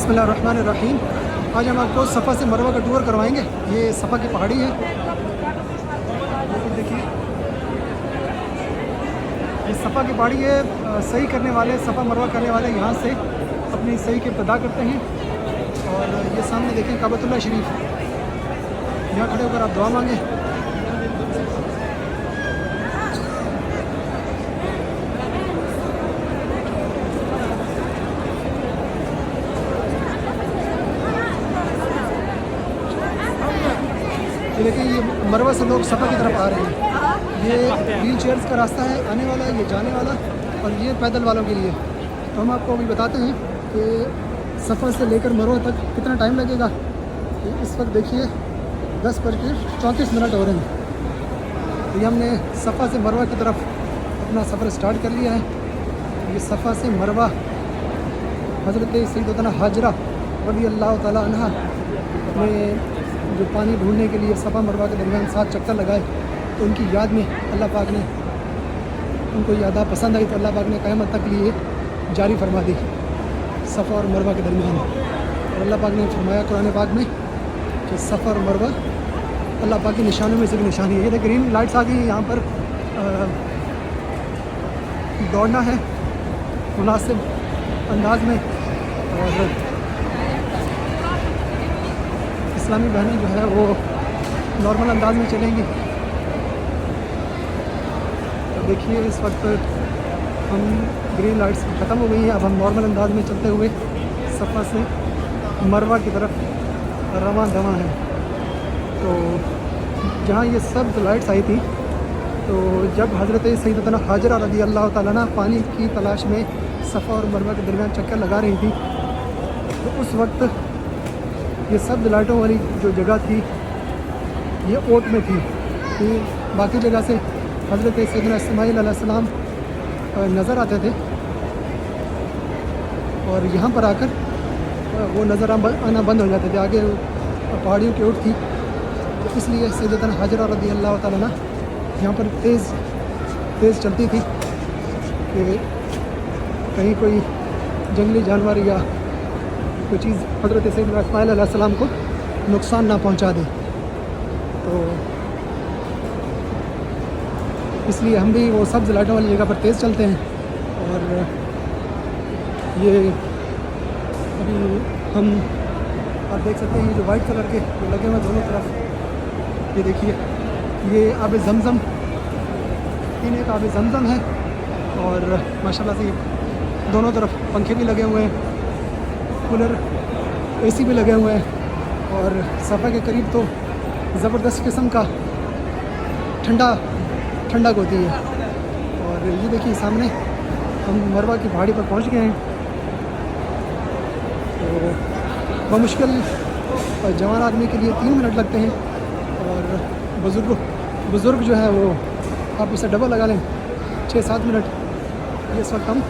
बिस्मिल्लाहिर्रहमानिर्रहीम। आज हम आपको सफ़ा से मरवा का टूर करवाएंगे। ये सफ़ा की पहाड़ी है, देखिए ये सफ़ा की पहाड़ी है। सही करने वाले, सफ़ा मरवा करने वाले यहाँ से अपनी सही की इब्तिदा करते हैं। और ये सामने देखें काबतुल्लाह शरीफ, यहाँ खड़े होकर आप दुआ मांगें। ये देखिए, ये मरवा से लोग सफ़ा की तरफ आ रहे हैं। ये व्हील चेयर्स का रास्ता है आने वाला, ये जाने वाला, और ये पैदल वालों के लिए। तो हम आपको अभी बताते हैं कि सफ़ा से लेकर मरवा तक कितना टाइम लगेगा। तो इस वक्त देखिए 10:34 हो रहे हैं। तो ये हमने सफ़ा से मरवा की तरफ अपना सफ़र स्टार्ट कर लिया है। ये सफ़ा से मरवा हज़रत सैयदतुना हाजरा रज़ी अल्लाह ताला अन्हा ने जो पानी ढूंढने के लिए सफ़ा मरवा के दरमियान 7 चक्कर लगाए, तो उनकी याद में अल्लाह पाक ने, उनको यादा पसंद आई तो अल्लाह पाक ने क़यामत तक लिए जारी फरमा दी सफ़ा और मरवा के दरमियान। और अल्लाह पाक ने फरमाया कुरान पाक में कि सफ़ा और मरवा अल्लाह पाक की निशानों में से भी निशानी है। ये ग्रीन लाइट्स आ गई हैं, यहाँ पर दौड़ना है मुनासिब अंदाज में। और इस्लामी बहनें जो है वो नॉर्मल अंदाज में चलेंगी। तो देखिए इस वक्त हम ग्रीन लाइट्स ख़त्म हो गई हैं, अब हम नॉर्मल अंदाज में चलते हुए सफ़ा से मरवा की तरफ रवां दवां हैं। तो जहाँ ये सब लाइट्स आई थी, तो जब हज़रत सैयदतुना हाजरा रज़ी अल्लाह ताला अन्हा पानी की तलाश में सफ़ा और मरवा के दरमियान चक्कर लगा रही थी, तो उस वक्त ये सब लाइटों वाली जो जगह थी ये ओट में थी। कि बाकी जगह से हज़रत सैयदना इस्माईल अलैहिस्सलाम नज़र आते थे, और यहाँ पर आकर वो नज़र आना बंद हो जाते थे। आगे पहाड़ियों की ओट थी, तो इसलिए सैयदतुना हाजरा रज़ी अल्लाह ताला अन्हा यहाँ पर तेज़ चलती थी कि कहीं कोई जंगली जानवर या कोई चीज़ हज़रत सैयदना इस्माईल अलैहिस्सलाम को नुकसान ना पहुँचा दे। तो इसलिए हम भी वो सब्ज़ लाइटों वाली जगह पर तेज़ चलते हैं। और ये अभी हम आप देख सकते हैं, ये जो वाइट कलर के लगे हुए दोनों तरफ, ये देखिए ये आब ज़मज़म, पीने का आब ज़मज़म है। और माशाल्लाह से दोनों तरफ पंखे भी लगे हुए हैं, कूलर एसी भी लगे हुए हैं, और सफ़ा के करीब तो ज़बरदस्त किस्म का ठंडक होती है। और ये देखिए सामने हम मरवा की पहाड़ी पर पहुंच गए हैं। तो बमुश्किल जवान आदमी के लिए 3 मिनट लगते हैं, और बुज़ुर्ग जो है वो आप इसे डबल लगा लें 6-7 मिनट। इस वक्त हम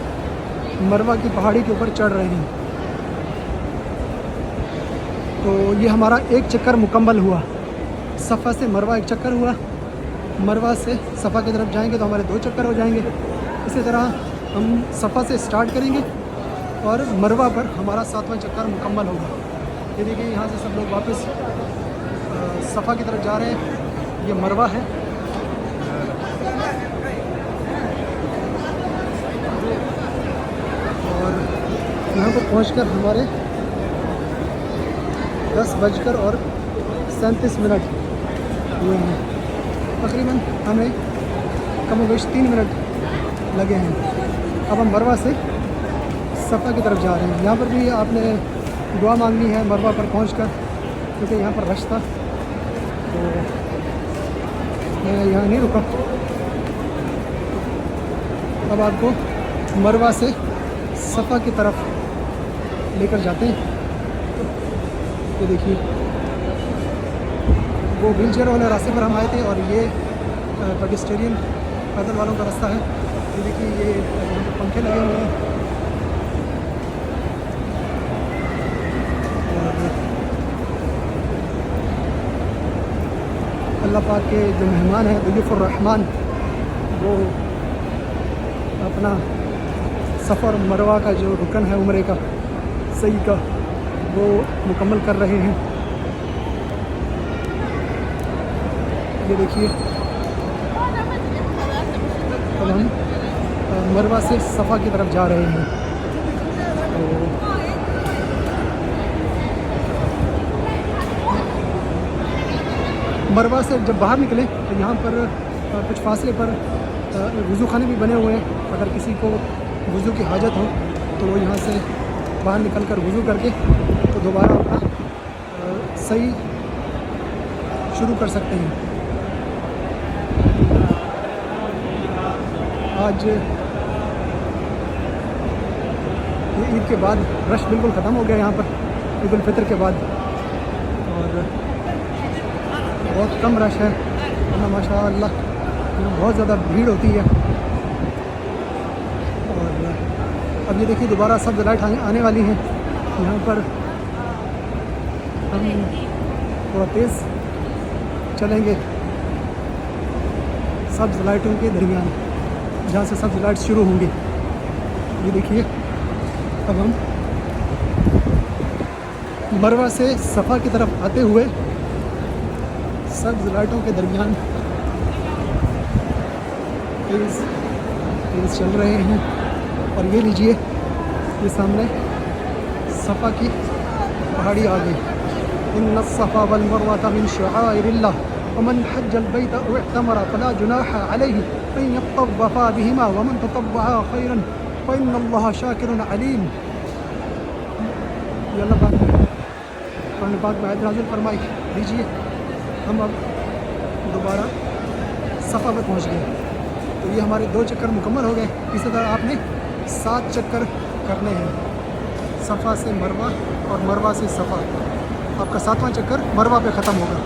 मरवा की पहाड़ी के ऊपर चढ़ रहे हैं। तो ये हमारा एक चक्कर मुकम्मल हुआ। सफ़ा से मरवा एक चक्कर हुआ, मरवा से सफ़ा की तरफ जाएंगे तो हमारे 2 चक्कर हो जाएंगे। इसी तरह हम सफ़ा से स्टार्ट करेंगे और मरवा पर हमारा 7वां चक्कर मुकम्मल होगा। ये देखिए यहाँ से सब लोग वापस सफ़ा की तरफ जा रहे हैं। ये मरवा है। और यहाँ पर पहुँचकर हमारे 10:37 हुए हैं। तकरीबन हमें कम व बेश 3 मिनट लगे हैं। अब हम मरवा से सफ़ा की तरफ जा रहे हैं। यहाँ पर भी आपने दुआ मांगनी है मरवा पर पहुंचकर, क्योंकि यहाँ पर रश था, तो मैं यहाँ नहीं रुका। अब आपको मरवा से सफ़ा की तरफ लेकर जाते हैं। ये देखिए वो व्हील चेयर वाले रास्ते पर हम आए थे, और ये पेडेस्ट्रियन पैदल वालों का रास्ता है। ये देखिए ये पंखे लगे हुए हैं, और अल्लाह पाक के जो मेहमान हैं ज़ुल्फ़ुर रहमान, वो अपना सफ़र मरवा का जो रुकन है उम्रे का सही का, वो मुकम्मल कर रहे हैं। ये देखिए अब हम मरवा से सफ़ा की तरफ जा रहे हैं। तो मरवा से जब बाहर निकले तो यहाँ पर कुछ फासले पर वज़ू खाने भी बने हुए हैं। अगर किसी को वज़ू की हाजत हो तो वो यहाँ से बाहर निकल कर वज़ू करके तो दोबारा अपना सही शुरू कर सकते हैं। आज ये ईद के बाद रश बिल्कुल ख़त्म हो गया यहाँ पर, ईद उल फितर के बाद, और बहुत कम रश है वरना माशाअल्लाह यहाँ बहुत ज़्यादा भीड़ होती है। और अब ये देखिए दोबारा सब्ज़ लाइट आने वाली हैं। यहाँ पर हम थोड़ा तेज़ चलेंगे सब्ज़ लाइटों के दरमियान, जहाँ से सब्ज़ लाइट शुरू होंगी। ये देखिए अब हम मरवा से सफ़ा की तरफ आते हुए सब्ज़ लाइटों के दरमियान तेज़ चल रहे हैं। और ये लीजिए ये सामने सफ़ा की पहाड़ी आ गई। इन्ना सफ़ा वल मरवा मिन शआइरिल्लाह वमन हज्जल बैत औ इअ्तमरा फला जुनाह अलैहि अन यतव्वफ़ा बिहिमा वमन ततव्वअ खैरन फ़इन्नल्लाह शाकिरुन अलीम। ये अल्लाह पाक कुरान पाक में आयत नाज़िल फरमाई। लीजिए हम अब दोबारा सफ़ा पे पहुँच गए। तो ये हमारे 2 चक्कर मुकम्मल हो गए। इसी तरह आपने 7 चक्कर करने हैं, सफ़ा से मरवा और मरवा से सफ़ा। आपका 7वां चक्कर मरवा पे ख़त्म होगा।